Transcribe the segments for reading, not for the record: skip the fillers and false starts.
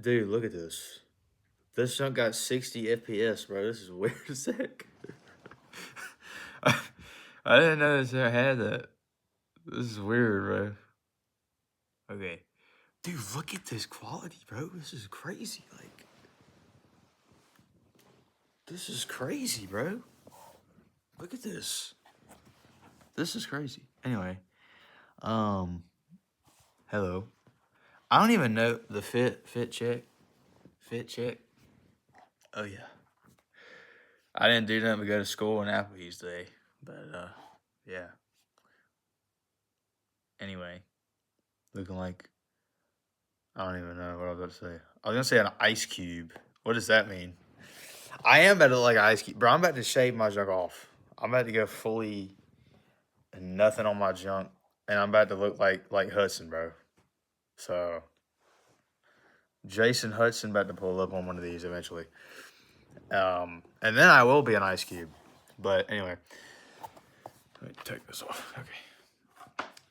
Dude, look at this. This junk got 60 FPS, bro. This is weird as heck. I didn't know this had that. This is weird, bro. Okay. Dude, look at this quality, bro. This is crazy. Like, this is crazy, bro. Look at this. This is crazy. Anyway, hello. I don't even know the fit check. Fit check. Oh yeah. I didn't do nothing but go to school on Applebee's today. But yeah. Anyway, looking like I don't even know what I was about to say. I was gonna say an ice cube. What does that mean? I am about to look like an ice cube, bro. I'm about to shave my junk off. I'm about to go fully nothing on my junk, and I'm about to look like Hudson, bro. So Jason Hudson about to pull up on one of these eventually. And then I will be an ice cube. But anyway, let me take this off. Okay.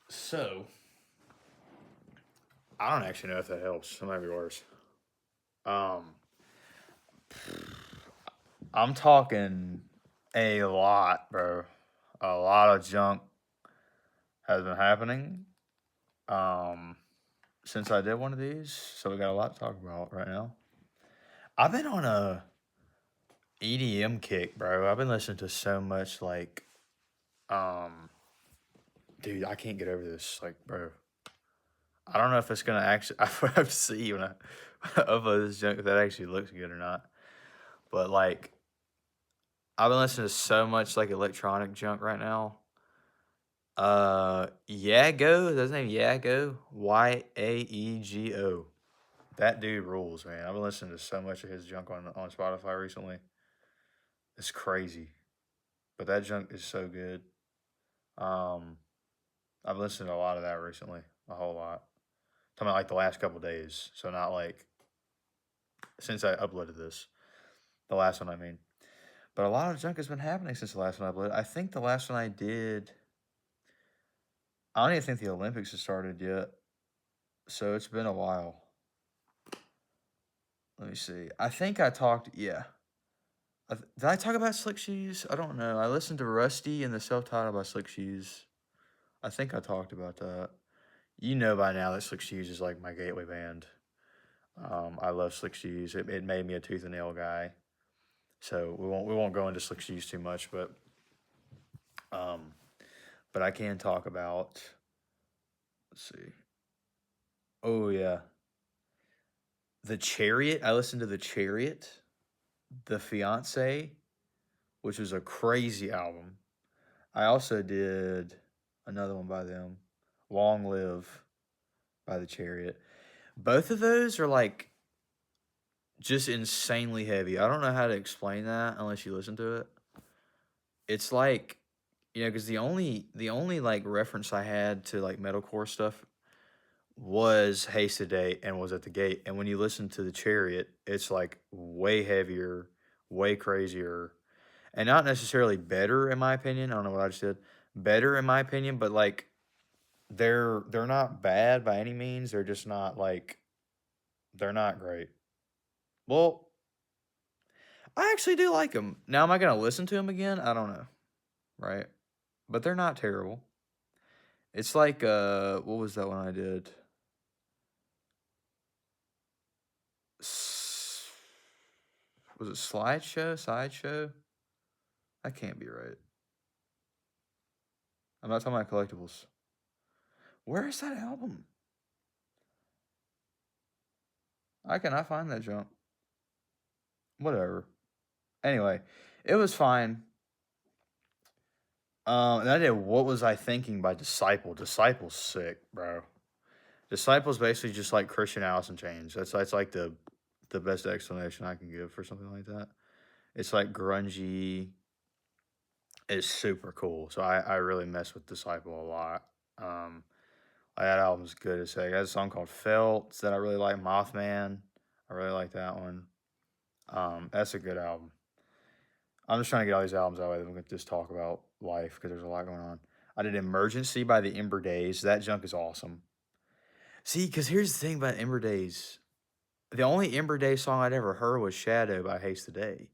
So I don't actually know if that helps. It might be worse. I'm talking a lot, bro. A lot of junk has been happening since I did one of these. So we got a lot to talk about right now. I've been on a EDM kick, bro. I've been listening to so much dude, I can't get over this. Like, bro, I don't know if it's gonna actually. I have to see when I upload this junk if that actually looks good or not. But like, I've been listening to so much like electronic junk right now. Yago, is his name Yago? Yaego. That dude rules, man. I've been listening to so much of his junk on Spotify recently. It's crazy, but that junk is so good. Um, I've listened to a lot of that recently, a whole lot. Talking about like the last couple days, so not like since I uploaded this, the last one I mean. But a lot of junk has been happening since the last one I uploaded. I think the last one I did, I don't even think the Olympics have started yet, so it's been a while. Let me see. I think I talked, yeah. Did I talk about Slick Shoes? I don't know. I listened to Rusty and the self-titled by Slick Shoes. I think I talked about that. You know by now that Slick Shoes is like my gateway band. I love Slick Shoes. It made me a tooth and nail guy. So we won't go into Slick Shoes too much, um, but I can talk about. Let's see. Oh yeah, the Chariot. I listened to the Chariot, the Fiance, which was a crazy album. I also did another one by them, Long Live by the Chariot. Both of those are like just insanely heavy. I don't know how to explain that unless you listen to it. It's like, because the only like reference I had to like metalcore stuff was Hasted Day and was at the gate. And when you listen to the Chariot, it's like way heavier, way crazier, and not necessarily better in my opinion. I don't know what I just said. Better in my opinion, but like they're not bad by any means. They're just not like they're not great. Well, I actually do like them. Now, am I gonna listen to them again? I don't know, right? But they're not terrible. It's like what was that one I did? Was it Sideshow? That can't be right. I'm not talking about collectibles. Where is that album? I cannot find that junk. Whatever. Anyway, it was fine. And I did What Was I Thinking by Disciple. Disciple's sick, bro. Disciple's basically just like Christian Allison Chains. That's like the best explanation I can give for something like that. It's like grungy. It's super cool. So I really mess with Disciple a lot. That album's good as heck. It has a song called Felt that I really like. Mothman. I really like that one. That's a good album. I'm just trying to get all these albums out of the way. Then we can just talk about life because there's a lot going on. I did Emergency by the Ember Days. That junk is awesome. See, because here's the thing about Ember Days. the only Ember Day song I'd ever heard was Shadow by Haste the Day.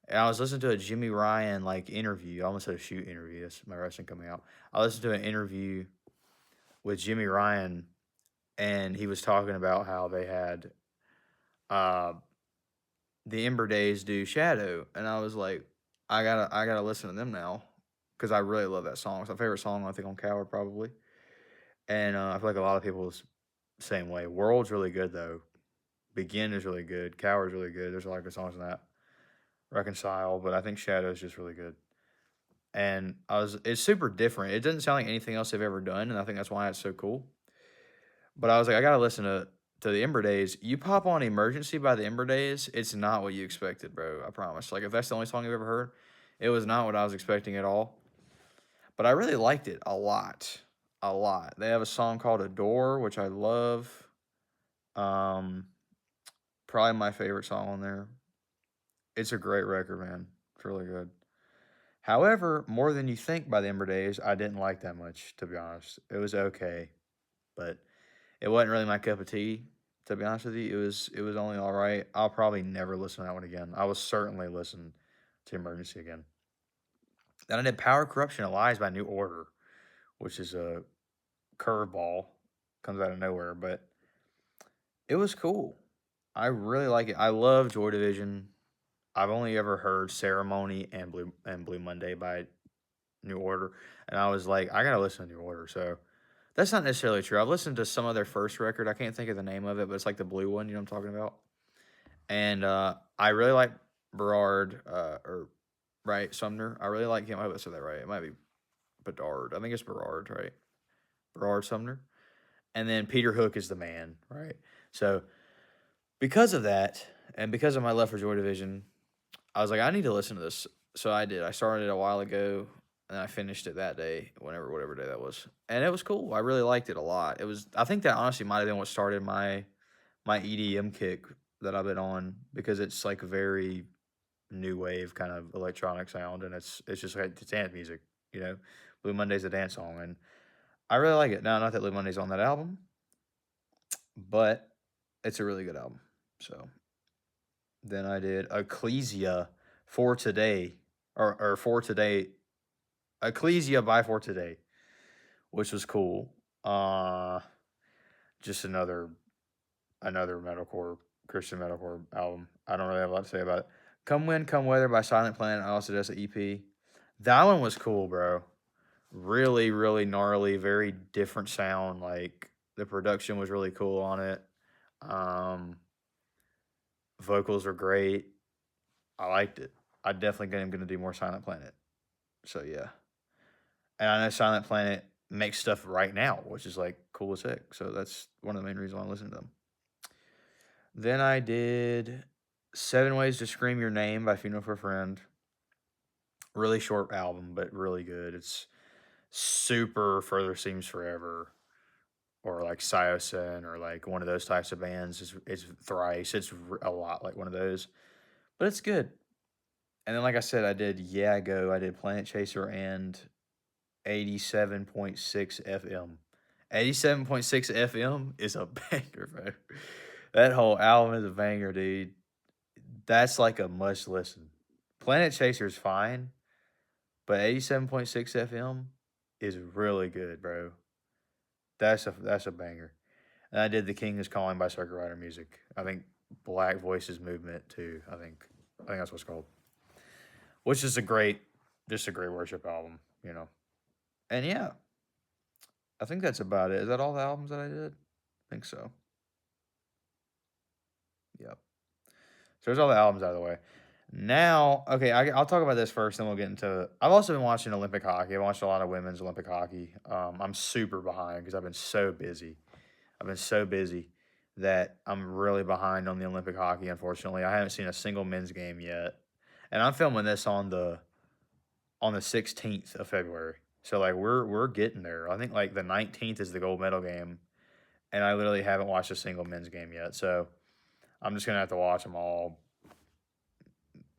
And I was listening to a Jimmy Ryan like interview. I almost said a shoot interview. That's my wrestling coming out. I listened to an interview with Jimmy Ryan, and he was talking about how they had uh, the Ember Days do Shadow, and I was like, I gotta listen to them now because I really love that song. It's my favorite song I think on Coward probably, and I feel like a lot of people's same way. World's really good though. Begin is really good. Coward's really good. There's a lot of good songs in that. Reconcile, but I think Shadow is just really good. And it's super different. It doesn't sound like anything else they've ever done, and I think that's why it's so cool. But I was like, I gotta listen to the Ember Days. You pop on Emergency by the Ember Days, it's not what you expected, bro. I promise. Like if that's the only song you've ever heard, it was not what I was expecting at all. But I really liked it a lot. A lot. They have a song called Adore, which I love. Um Probably my favorite song on there. It's a great record, man. It's really good. However, More Than You Think by the Ember Days, I didn't like that much, to be honest. It was okay, but it wasn't really my cup of tea, to be honest with you. It was only all right. I'll probably never listen to that one again. I will certainly listen to Emergency again. Then I did Power, Corruption, and Lies by New Order, which is a curveball, comes out of nowhere, but it was cool. I really like it. I love Joy Division. I've only ever heard Ceremony and Blue Monday by New Order, and I was like, I gotta listen to New Order. So that's not necessarily true. I've listened to some of their first record. I can't think of the name of it, but it's like the blue one. You know what I'm talking about? And I really like Berard or right Sumner. I really like him. I hope I said that right. It might be Bedard. I think it's Berard, right? Berard Sumner. And then Peter Hook is the man, right? So because of that, and because of my love for Joy Division, I was like, I need to listen to this. So I did. I started it a while ago, and I finished it that day, whatever day that was, and it was cool. I really liked it a lot. It was. I think that honestly might have been what started my EDM kick that I've been on because it's like a very new wave kind of electronic sound, and it's just like it's dance music, you know. Blue Monday's a dance song, and I really like it. Now, not that Blue Monday's on that album, but it's a really good album. So then I did Ecclesia for Today, or for Today, Ecclesia by For Today, which was cool. Uh, just another metalcore Christian metalcore album. I don't really have a lot to say about it. Come Wind, Come Weather by Silent Planet. I also did an EP. That one was cool, bro. Really, really gnarly, very different sound. Like the production was really cool on it. Um, Vocals are great. I liked it. I definitely am gonna do more Silent Planet. So yeah, and I know Silent Planet makes stuff right now, which is like cool as heck. So that's one of the main reasons why I listen to them. Then I did Seven Ways to Scream Your Name by Funeral for a Friend. Really short album, but really good. It's super Further Seems Forever or like Syosin or like one of those types of bands. It's Thrice. It's a lot like one of those, but it's good. And then, like I said, I did Yeah Go. I did Planet Chaser and 87.6 FM. 87.6 FM is a banger, bro. That whole album is a banger, dude. That's like a must listen. Planet Chaser is fine, but 87.6 FM is really good, bro. That's a banger. And I did The King is Calling by Circuit Rider Music. I think Black Voices Movement too. I think that's what's called. Which is just a great worship album, you know. And yeah, I think that's about it. Is that all the albums that I did? I think so. Yep. So there's all the albums out of the way. Now, okay, I'll talk about this first, then we'll get into. I've also been watching Olympic hockey. I watched a lot of women's Olympic hockey. I'm super behind because I've been so busy. I've been so busy that I'm really behind on the Olympic hockey. Unfortunately, I haven't seen a single men's game yet, and I'm filming this on the 16th of February. So like we're getting there. I think like the 19th is the gold medal game, and I literally haven't watched a single men's game yet. So I'm just gonna have to watch them all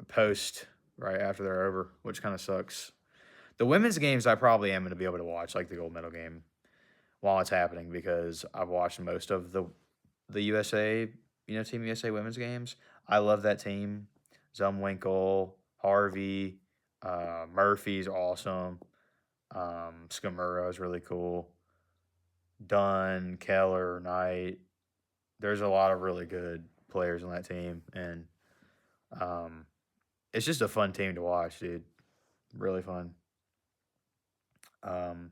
post right after they're over, which kind of sucks. The women's games I probably am going to be able to watch, like the gold medal game, while it's happening because I've watched most of the USA Team USA women's games. I love that team. Zumwinkle, Harvey, Murphy's awesome. Skamura is really cool. Dunn, Keller, Knight. There's a lot of really good players on that team, and um, it's just a fun team to watch, dude. Really fun. Um,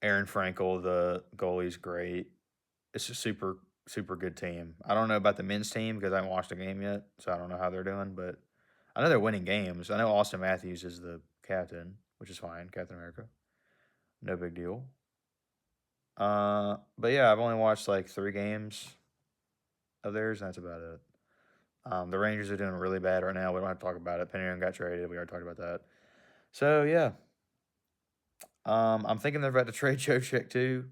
Aaron Frankel, the goalie's great. It's a super super good team. I don't know about the men's team because I haven't watched a game yet, so I don't know how they're doing. But I know they're winning games. I know Austin Matthews is the captain, which is fine. Captain America, no big deal. But yeah, I've only watched like 3 games of theirs, and that's about it. The Rangers are doing really bad right now. We don't have to talk about it. Panarin got traded. We already talked about that. So yeah, I'm thinking they're about to trade Joe too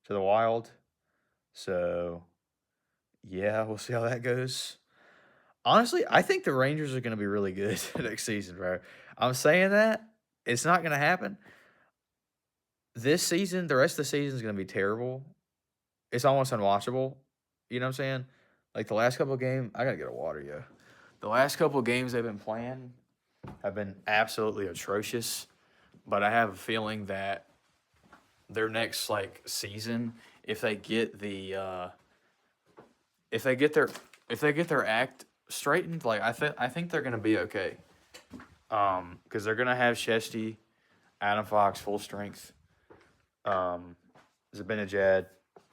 to the Wild. So yeah, we'll see how that goes. Honestly, I think the Rangers are going to be really good next season, bro. I'm saying that it's not going to happen this season. The rest of the season is going to be terrible. It's almost unwatchable. You know what I'm saying? Like the last couple of games, I gotta get a water, yeah. The last couple of games they've been playing have been absolutely atrocious. But I have a feeling that their next like season, if they get if they get their act straightened, like I think they're gonna be okay. Because they're gonna have Shesty, Adam Fox, full strength. Zibanejad.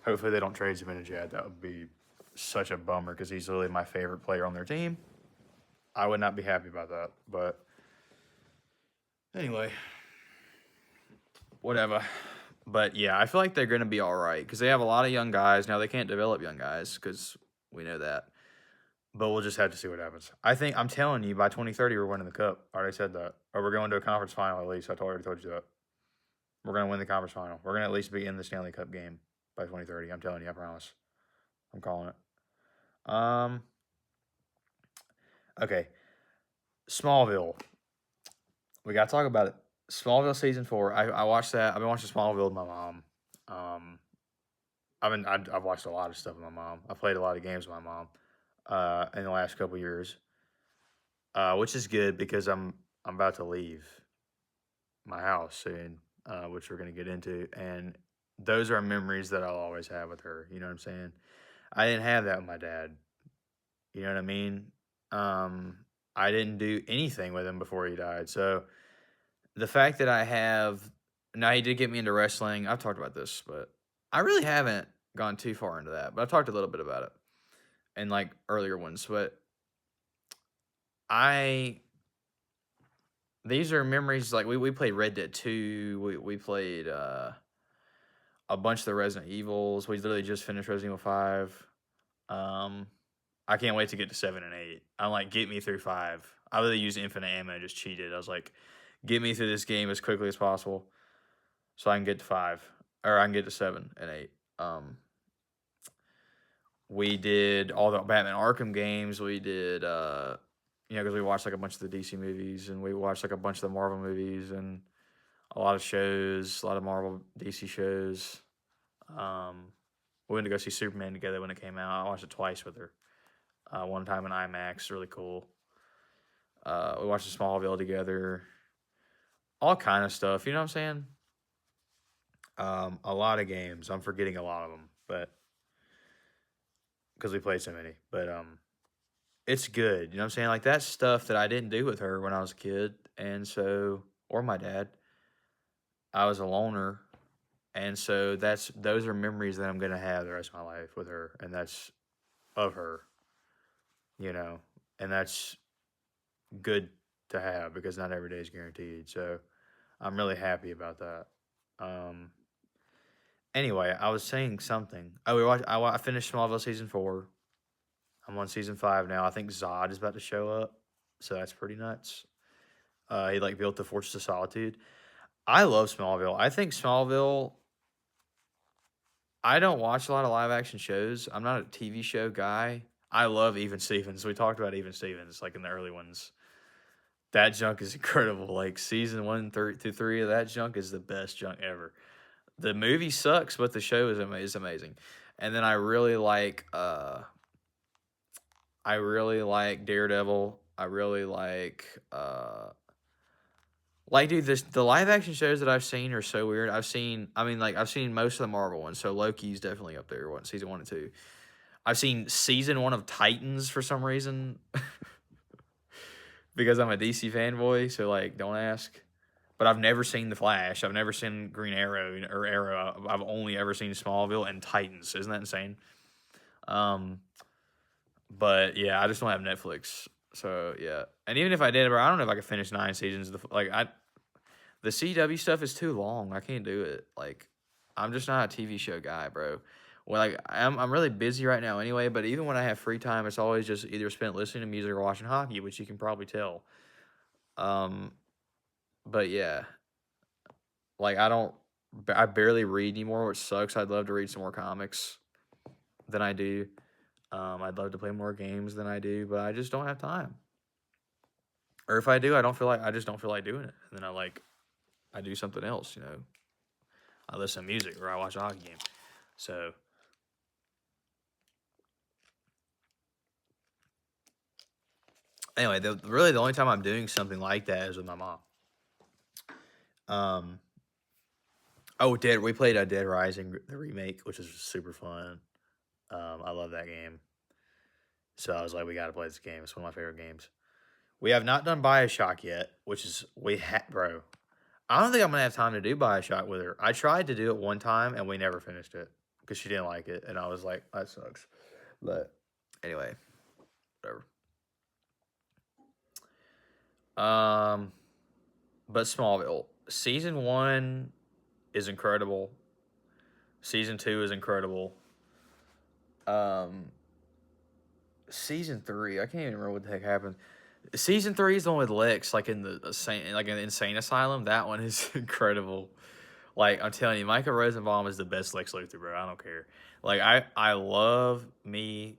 Hopefully they don't trade Zibanejad. That would be such a bummer because he's literally my favorite player on their team. I would not be happy about that. But anyway, whatever. But yeah, I feel like they're going to be all right because they have a lot of young guys. Now they can't develop young guys because we know that. But we'll just have to see what happens. I'm telling you, by 2030, we're winning the cup. I already said that. Or we're going to a conference final at least. I already told you that. We're going to win the conference final. We're going to at least be in the Stanley Cup game by 2030. I'm telling you, I promise. I'm calling it. Okay. Smallville. We got to talk about it. Smallville season 4. I watched that. I've been watching Smallville with my mom. I've watched a lot of stuff with my mom. I played a lot of games with my mom in the last couple years, which is good because I'm about to leave my house soon, which we're gonna get into, and those are memories that I'll always have with her. You know what I'm saying? I didn't have that with my dad. You know what I mean? I didn't do anything with him before he died, so the fact that I have now he did get me into wrestling. I've talked about this, but I really haven't gone too far into that. But I've talked a little bit about it in like earlier ones. But I these are memories like we played Red Dead 2. We played a bunch of the Resident Evils. We literally just finished Resident Evil 5. Um I can't wait to get to 7 and 8. I'm like, get me through 5. I literally used infinite ammo and just cheated. I was like, get me through this game as quickly as possible so I can get to 5. Or I can get to 7 and 8. We did all the Batman Arkham games. We did, because we watched like a bunch of the DC movies and we watched like a bunch of the Marvel movies and a lot of shows, a lot of Marvel DC shows. We went to go see Superman together when it came out. I watched it twice with her. One time in IMAX, really cool. We watched the Smallville together. All kind of stuff. You know what I'm saying? A lot of games. I'm forgetting a lot of them, but because we played so many. But it's good. You know what I'm saying? Like that's stuff that I didn't do with her when I was a kid, and so or my dad. I was a loner, and so those are memories that I'm gonna have the rest of my life with her, and that's of her. You know, and that's good to have because not every day is guaranteed. So I'm really happy about that. Um, anyway, I was saying something. Oh, I finished Smallville season 4. I'm on season 5 now. I think Zod is about to show up, so that's pretty nuts. He like built the Fortress of Solitude. I love Smallville. I think Smallville. I don't watch a lot of live action shows. I'm not a TV show guy. I love Even Stevens. We talked about Even Stevens like in the early ones. That junk is incredible. Like season 1 through 3 of that junk is the best junk ever. The movie sucks, but the show is amazing. And then I really like Daredevil. I really like, dude, the live action shows that I've seen are so weird. I've seen most of the Marvel ones, so Loki's definitely up there, season 1 and 2. I've seen season 1 of Titans for some reason because I'm a DC fanboy, so like, don't ask. But I've never seen The Flash. I've never seen Green Arrow or Arrow. I've only ever seen Smallville and Titans. Isn't that insane? Um, but yeah, I just don't have Netflix. So yeah, and even if I did, bro, I don't know if I could finish 9 seasons. The CW stuff is too long. I can't do it. Like, I'm just not a TV show guy, bro. Well, like I'm really busy right now anyway. But even when I have free time, it's always just either spent listening to music or watching hockey, which you can probably tell. Um, but yeah, like I barely read anymore, which sucks. I'd love to read some more comics than I do. I'd love to play more games than I do, but I just don't have time. Or if I do, I just don't feel like doing it. And then I do something else, you know. I listen to music or I watch a hockey game. So anyway, really the only time I'm doing something like that is with my mom. Um, we played a Dead Rising the remake, which is super fun. I love that game. So I was like, we got to play this game. It's one of my favorite games. We have not done Bioshock yet, which is bro. I don't think I'm gonna have time to do Bioshock with her. I tried to do it one time and we never finished it because she didn't like it, and I was like, that sucks. But anyway, whatever. Um, but Smallville season 1 is incredible. Season 2 is incredible. Um, season 3, I can't even remember what the heck happened. Season 3 is the one with Lex, like in an insane asylum. That one is incredible. Like, I'm telling you, Michael Rosenbaum is the best Lex Luthor, bro. I don't care. Like, I love me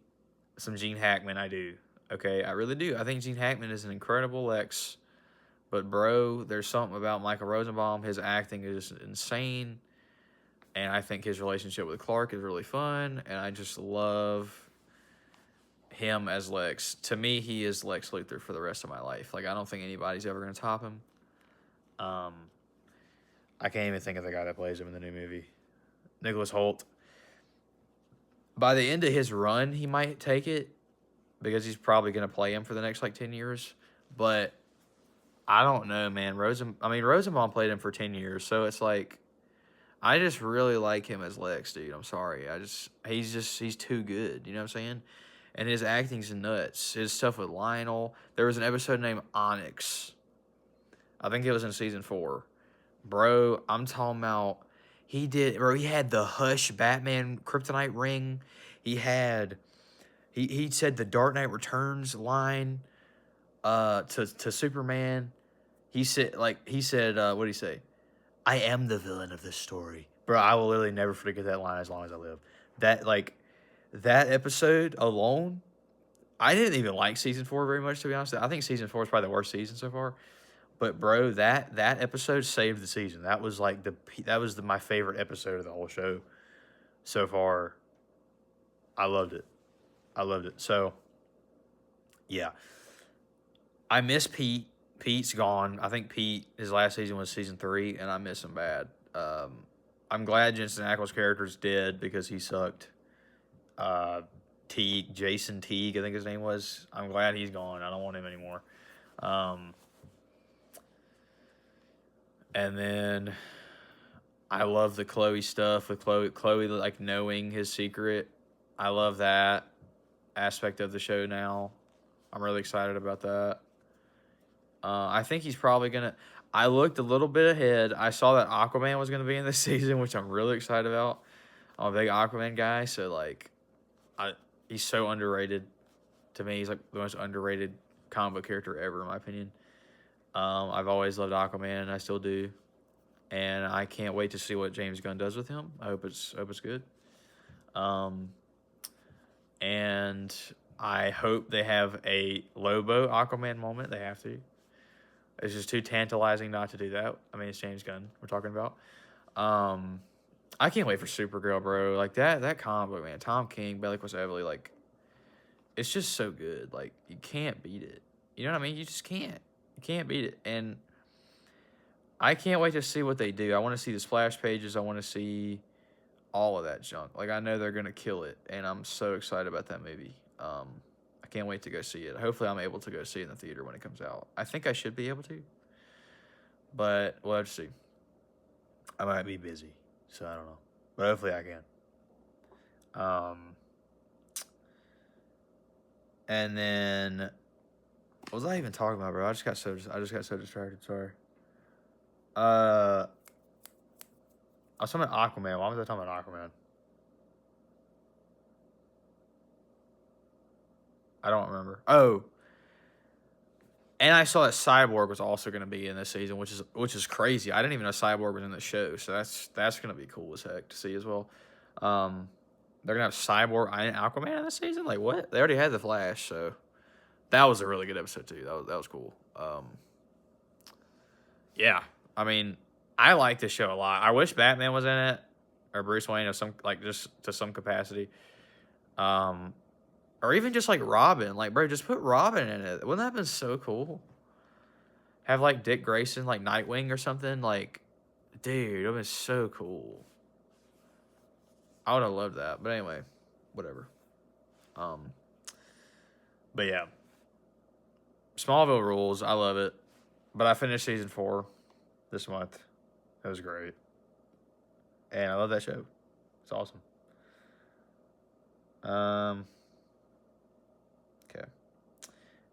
some Gene Hackman. I do. Okay, I really do. I think Gene Hackman is an incredible Lex. But bro, there's something about Michael Rosenbaum. His acting is insane, and I think his relationship with Clark is really fun. And I just love him as Lex. To me, he is Lex Luthor for the rest of my life. Like, I don't think anybody's ever gonna top him. Um, I can't even think of the guy that plays him in the new movie, Nicholas Hoult. By the end of his run, he might take it because he's probably gonna play him for the next like 10 years. But I don't know, man. Rosenbaum played him for 10 years, so it's like I just really like him as Lex, dude. I'm sorry, he's too good. You know what I'm saying? And his acting's nuts. His stuff with Lionel. There was an episode named Onyx. I think it was in season 4. Bro, I'm talking about he had the Hush Batman Kryptonite ring. He said the Dark Knight Returns line to Superman. What did he say? I am the villain of this story. Bro, I will literally never forget that line as long as I live. That episode alone, I didn't even like season 4 very much, to be honest. I think season 4 is probably the worst season so far. But bro, that episode saved the season. That was my favorite episode of the whole show so far. I loved it. So yeah, I miss Pete. Pete's gone. I think his last season was season 3, and I miss him bad. I'm glad Jensen Ackles' character's dead because he sucked. Jason Teague, I think his name was. I'm glad he's gone. I don't want him anymore. And then I love the Chloe stuff with Chloe like knowing his secret. I love that aspect of the show now. I'm really excited about that. I think he's probably gonna. I looked a little bit ahead. I saw that Aquaman was gonna be in this season, which I'm really excited about. I'm a big Aquaman guy, so like, he's so underrated. To me, he's like the most underrated comic book character ever, in my opinion. I've always loved Aquaman, and I still do. And I can't wait to see what James Gunn does with him. I hope it's good. And I hope they have a Lobo Aquaman moment. They have to. It's just too tantalizing not to do that. I mean, it's James Gunn we're talking about. I can't wait for Supergirl, bro. Like that comic book, man. Tom King, Bellicose Evely, like it's just so good. Like you can't beat it. You know what I mean? You just can't. You can't beat it. And I can't wait to see what they do. I want to see the splash pages. I want to see all of that junk. Like I know they're gonna kill it, and I'm so excited about that movie. I can't wait to go see it. Hopefully, I'm able to go see it in the theater when it comes out. I think I should be able to, but we'll have to see. I might be busy, so I don't know. But hopefully, I can. And then what was I even talking about, bro? I just got so distracted. Sorry. I was talking about Aquaman. Why was I talking about Aquaman? I don't remember. Oh, and I saw that Cyborg was also going to be in this season, which is crazy. I didn't even know Cyborg was in the show, so that's going to be cool as heck to see as well. They're going to have Cyborg and Aquaman in this season. Like what? They already had the Flash, so that was a really good episode too. That was cool. Yeah, I mean, I like this show a lot. I wish Batman was in it or Bruce Wayne or some like just to some capacity. Or even just like Robin. Like, bro, just put Robin in it. Wouldn't that have been so cool? Have like Dick Grayson, like Nightwing or something. Like, dude, it would have been so cool. I would have loved that. But anyway, whatever. But yeah. Smallville rules. I love it. But I finished season 4 this month. It was great. And I love that show. It's awesome. Okay.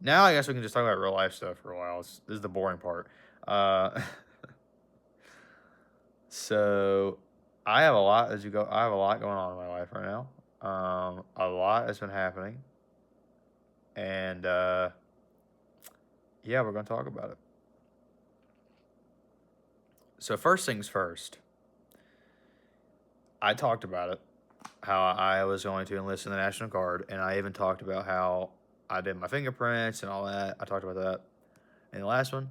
Now I guess we can just talk about real life stuff for a while. This is the boring part. So I have a lot I have a lot going on in my life right now. A lot has been happening. And yeah, we're gonna talk about it. So first things first. I talked about it, how I was going to enlist in the National Guard, and I even talked about how I did my fingerprints and all that. I talked about that in the last one.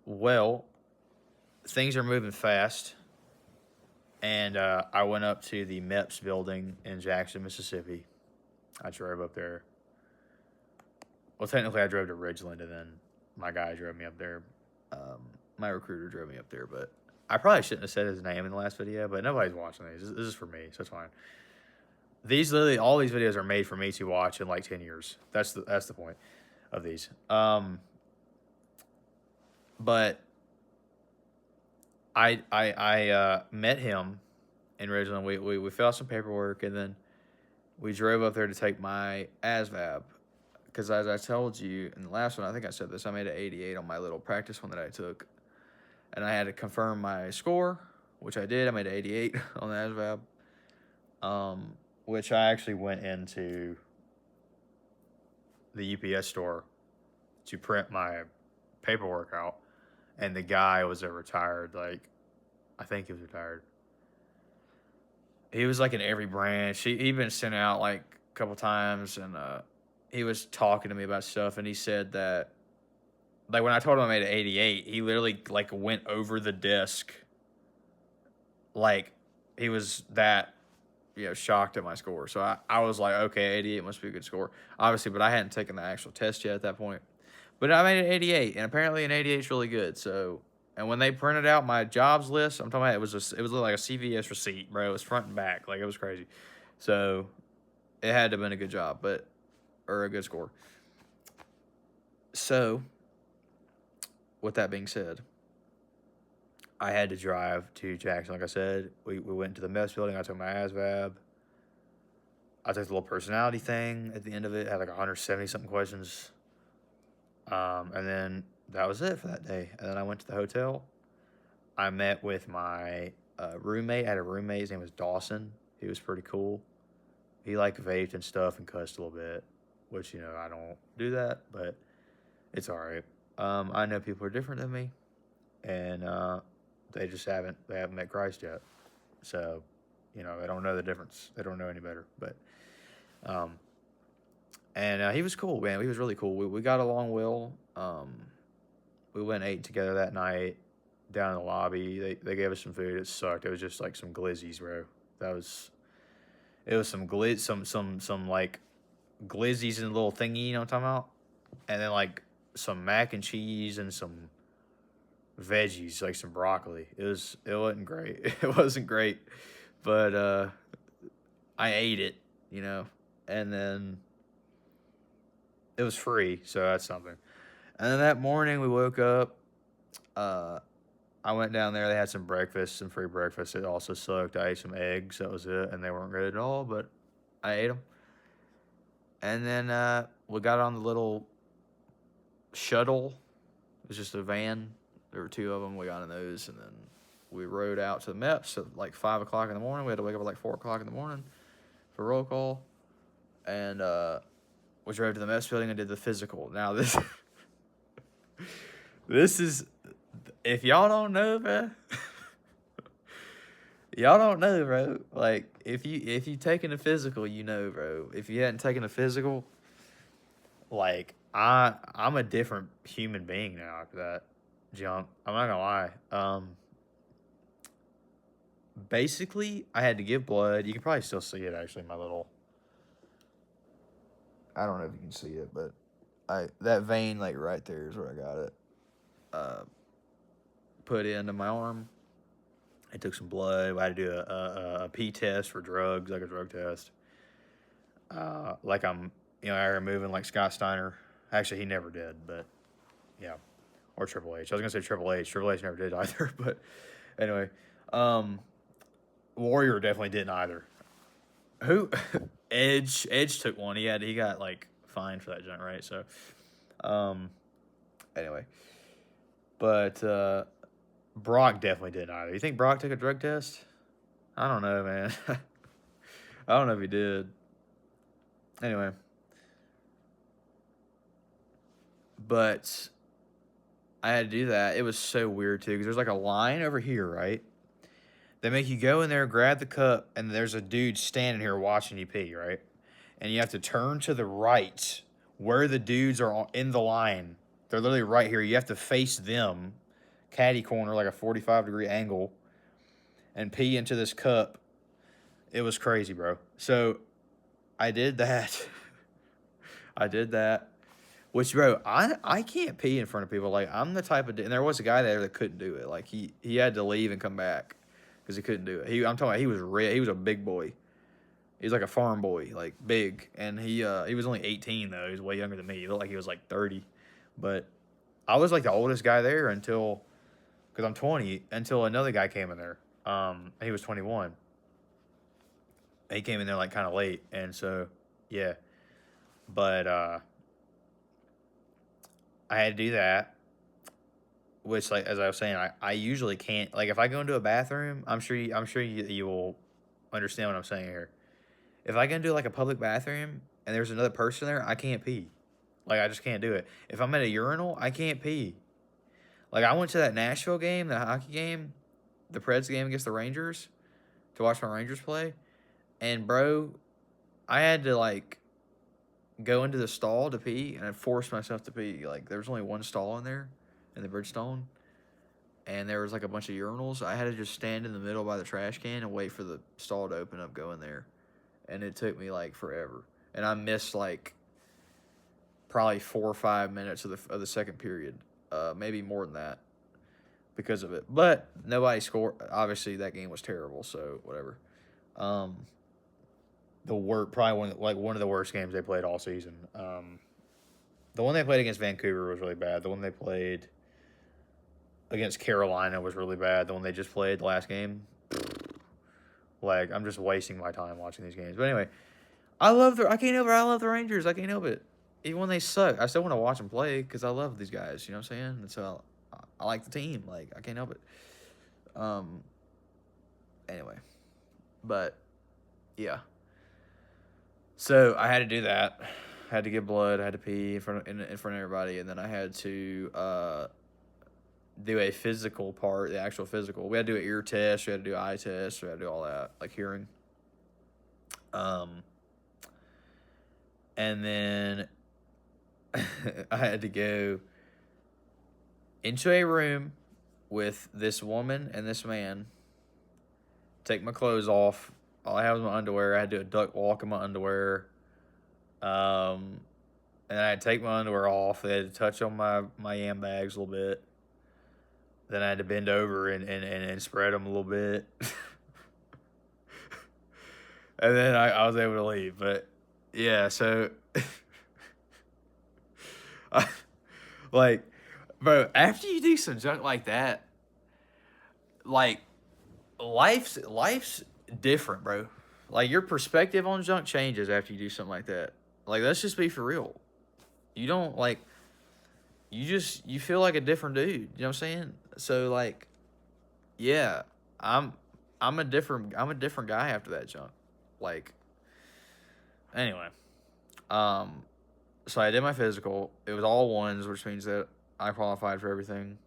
Well, things are moving fast, and I went up to the MEPS building in Jackson, Mississippi. I drove up there. Well, technically, I drove to Ridgeland, and then my guy drove me up there. My recruiter drove me up there, but I probably shouldn't have said his name in the last video, but nobody's watching these. This is for me, so it's fine. All these videos are made for me to watch in like 10 years. That's the point of these. But I met him in Ridgeland. We filled out some paperwork, and then we drove up there to take my ASVAB. Because as I told you in the last one, I think I said this, I made an 88 on my little practice one that I took. And I had to confirm my score, which I did. I made an 88 on the ASVAB, which I actually went into the UPS store to print my paperwork out. And the guy was a retired, like, I think he was retired. He was like in every branch. He'd been sent out like a couple times, and he was talking to me about stuff, and he said that, like, when I told him I made an 88, he literally, like, went over the desk. Like, he was that, shocked at my score. So I was like, okay, 88 must be a good score. Obviously, but I hadn't taken the actual test yet at that point. But I made an 88, and apparently an 88 is really good. So, and when they printed out my jobs list, I'm talking about it was like a CVS receipt, bro. It was front and back. Like, it was crazy. So, it had to have been a good job, or a good score. So, with that being said, I had to drive to Jackson. Like I said, we went to the MEPS building. I took my ASVAB. I took the little personality thing at the end of it. Had like 170-something questions. And then that was it for that day. And then I went to the hotel. I met with my roommate. I had a roommate. His name was Dawson. He was pretty cool. He like vaped and stuff and cussed a little bit, which, I don't do that, but it's all right. I know people are different than me, and they haven't met Christ yet. So, they don't know the difference. They don't know any better. But, and he was cool, man. He was really cool. We got along well. We went and ate together that night. down in the lobby. They gave us some food. It sucked. It was just like some glizzies, bro. It was some some like glizzies in a little thingy, you know what I'm talking about? And then like some mac and cheese and some veggies, like some broccoli. It wasn't great. It wasn't great. But I ate it, you know. And then it was free, so that's something. And then that morning we woke up. Uh, I went down there. They had some breakfast, some free breakfast. It also sucked. I ate some eggs. That was it, and they weren't good at all. But I ate them. And then we got on the little shuttle. It was just a van. There were two of them. We got in those, and then we rode out to the MEPS at like 5 o'clock in the morning. We had to wake up at like 4 o'clock in the morning for roll call. And we drove to the MEPS building and did the physical. Now this this is, if y'all don't know, bro, y'all don't know, bro. Like if you taken a physical, you know, bro. If you hadn't taken a physical, like I'm a different human being now after that jump. I'm not gonna lie. Basically, I had to give blood. You can probably still see it actually. My little, I don't know if you can see it, but that vein like right there is where I got it. Put into my arm. I took some blood. I had to do a P test for drugs, like a drug test. Like I removing like Scott Steiner. Actually, he never did, but yeah, or Triple H. I was gonna say Triple H. Triple H never did either, but anyway, Warrior definitely didn't either. Who? Edge. Edge took one. He got like fined for that junk, right? So, anyway, but Brock definitely didn't either. You think Brock took a drug test? I don't know, man. I don't know if he did. Anyway, but I had to do that. It was so weird too because there's like a line over here, right? They make you go in there, grab the cup, and there's a dude standing here watching you pee, right? And you have to turn to the right where the dudes are in the line. They're literally right here. You have to face them, caddy corner, like a 45-degree angle, and pee into this cup. It was crazy, bro. So I did that. I did that. Which, bro, I can't pee in front of people. Like, I'm the type of... And there was a guy there that couldn't do it. Like, he had to leave and come back because he couldn't do it. I'm talking about he was red. He was a big boy. He was like a farm boy, like, big. And he was only 18, though. He was way younger than me. He looked like he was, like, 30. But I was, like, the oldest guy there until... Because I'm 20, until another guy came in there. He was 21. He came in there, like, kind of late. And so, yeah. But, I had to do that, which, like, as I was saying, I usually can't. Like, if I go into a bathroom, I'm sure you will understand what I'm saying here. If I go into like a public bathroom and there's another person there, I can't pee. Like, I just can't do it. If I'm at a urinal, I can't pee. Like, I went to that Nashville game, the hockey game, the Preds game against the Rangers, to watch my Rangers play, and bro, I had to like go into the stall to pee, and I forced myself to pee. Like, there was only one stall in there, in the Bridgestone, and there was like a bunch of urinals. I had to just stand in the middle by the trash can and wait for the stall to open up, go in there, and it took me like forever. And I missed like probably 4 or 5 minutes of the second period, maybe more than that, because of it. But nobody scored. Obviously, that game was terrible, so whatever. Probably one of the worst games they played all season. The one they played against Vancouver was really bad. The one they played against Carolina was really bad. The one they just played the last game, like, I'm just wasting my time watching these games. But anyway, I love the Rangers. I can't help it. Even when they suck, I still want to watch them play because I love these guys. You know what I'm saying? And so I like the team. Like, I can't help it. Anyway, but yeah. So I had to do that. I had to give blood. I had to pee in front of everybody, and then I had to do a physical part, the actual physical. We had to do an ear test. We had to do an eye test. We had to do all that, like hearing. And then I had to go into a room with this woman and this man. Take my clothes off. All I had was my underwear. I had to do a duck walk in my underwear. And I had to take my underwear off. They had to touch on my yam bags a little bit. Then I had to bend over and spread them a little bit. And then I was able to leave. But yeah, so like, bro, after you do some junk like that, like life's different, bro. Like your perspective on junk changes after you do something like that. Like let's just be for real. You don't like you feel like a different dude. You know what I'm saying? So like, yeah, I'm a different guy after that junk. Like, anyway, um, so I did my physical. It was all ones, which means that I qualified for everything.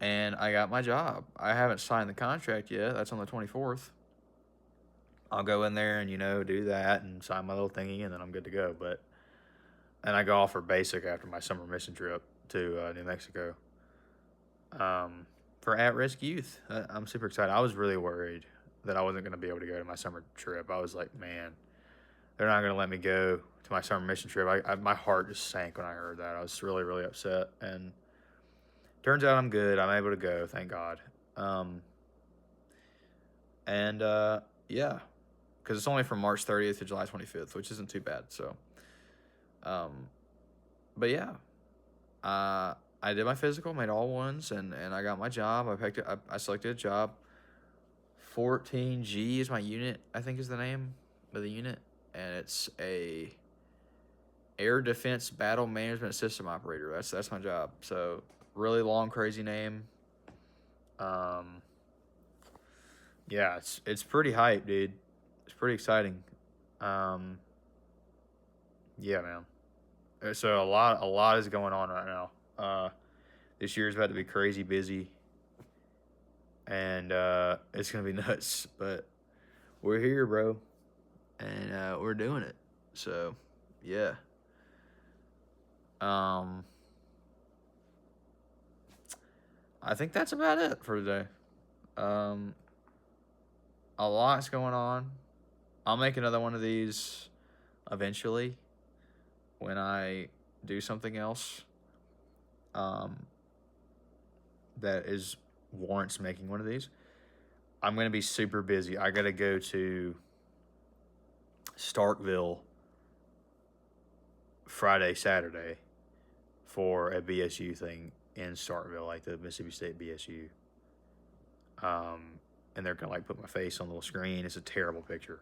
And I got my job. I haven't signed the contract yet. That's on the 24th. I'll go in there and do that and sign my little thingy, and then I'm good to go. And I go off for basic after my summer mission trip to New Mexico. For at-risk youth. I'm super excited. I was really worried that I wasn't going to be able to go to my summer trip. I was like, man, they're not going to let me go to my summer mission trip. My heart just sank when I heard that. I was really, really upset. And turns out I'm good. I'm able to go, thank God. Yeah, because it's only from March 30th to July 25th, which isn't too bad. So, but yeah, I did my physical, made all ones, and I got my job. I selected a job. 14G is my unit, I think is the name of the unit, and it's a air defense battle management system operator. That's my job. So really long, crazy name. Yeah, it's pretty hype, dude. It's pretty exciting. Yeah, man. So a lot is going on right now. This year's about to be crazy busy, and it's gonna be nuts. But we're here, bro, and we're doing it. So, yeah. I think that's about it for today. A lot's going on. I'll make another one of these eventually when I do something else that warrants making one of these. I'm going to be super busy. I got to go to Starkville Friday, Saturday for a BSU thing in Starkville, like the Mississippi State BSU. And they're going to put my face on the little screen. It's a terrible picture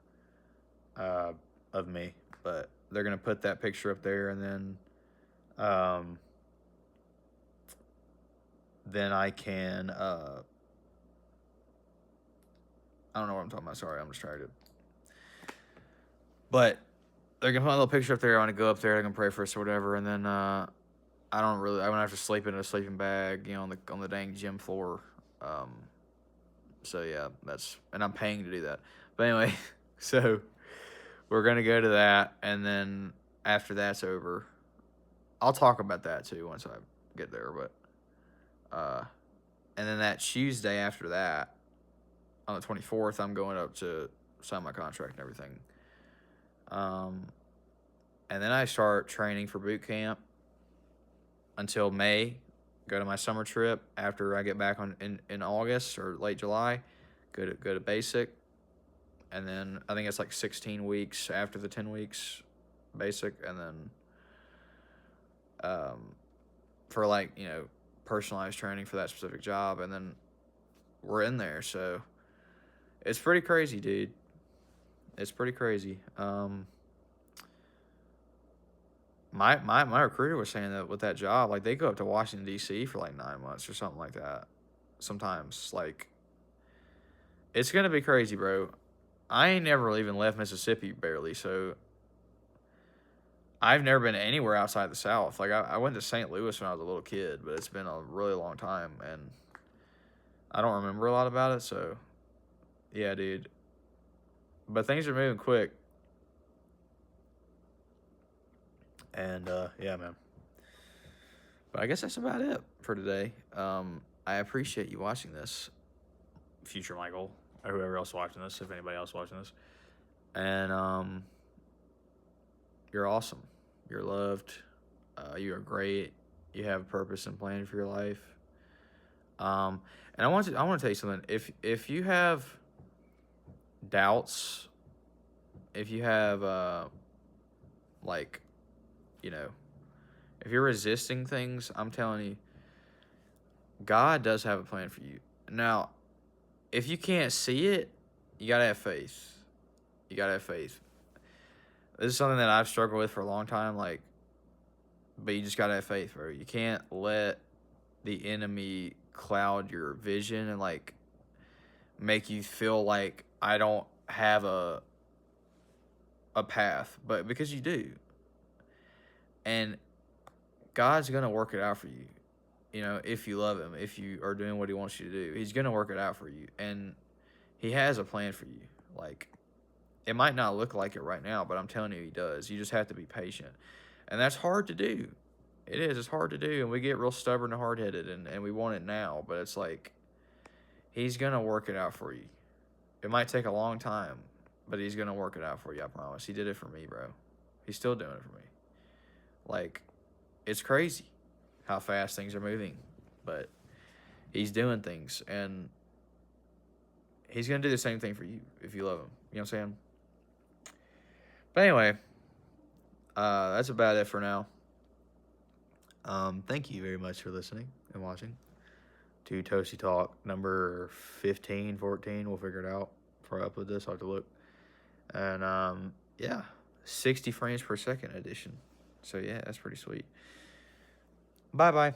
of me, but they're going to put that picture up there, and then I can I don't know what I'm talking about. Sorry, I'm distracted. But they're gonna put a little picture up there. I want to go up there. They're gonna pray for us or whatever, and then I won't have to sleep in a sleeping bag, on the dang gym floor. So yeah, and I'm paying to do that. But anyway, so we're gonna go to that, and then after that's over, I'll talk about that too once I get there. But and then that Tuesday after that, on the 24th, I'm going up to sign my contract and everything. And then I start training for boot camp until May. Go to my summer trip after I get back in August or late July. Go to basic, and then I think it's 16 weeks after the 10 weeks basic, and then for personalized training for that specific job, and then we're in there. So it's pretty crazy, dude. It's pretty crazy. My recruiter was saying that with that job, they go up to Washington, D.C. for 9 months or something like that. Sometimes, it's going to be crazy, bro. I ain't never even left Mississippi, barely, so I've never been anywhere outside the South. I went to St. Louis when I was a little kid, but it's been a really long time, and I don't remember a lot about it, so yeah, dude. But things are moving quick. And, yeah, man. But I guess that's about it for today. I appreciate you watching this, future Michael, or whoever else watching this, if anybody else watching this. And you're awesome. You're loved. You are great. You have a purpose and plan for your life. And I want to tell you something. If you have doubts, if you have like, you know, if you're resisting things, I'm telling you, God does have a plan for you. Now, if you can't see it, you gotta have faith. You gotta have faith. This is something that I've struggled with for a long time, like, but you just gotta have faith, bro. You can't let the enemy cloud your vision and like make you feel like I don't have a path, but because you do. And God's gonna work it out for you. You know, if you love him, if you are doing what he wants you to do, he's gonna work it out for you. And he has a plan for you. Like, it might not look like it right now, but I'm telling you, he does. You just have to be patient. And that's hard to do. It is. It's hard to do. And we get real stubborn and hard-headed, and we want it now. But it's like, he's going to work it out for you. It might take a long time, but he's going to work it out for you, I promise. He did it for me, bro. He's still doing it for me. Like, it's crazy how fast things are moving. But he's doing things, and he's going to do the same thing for you if you love him. You know what I'm saying? But anyway, that's about it for now. Thank you very much for listening and watching to Toasty Talk number 15, 14. We'll figure it out before I upload this. I'll have to look. And, yeah, 60 frames per second edition. So, yeah, that's pretty sweet. Bye-bye.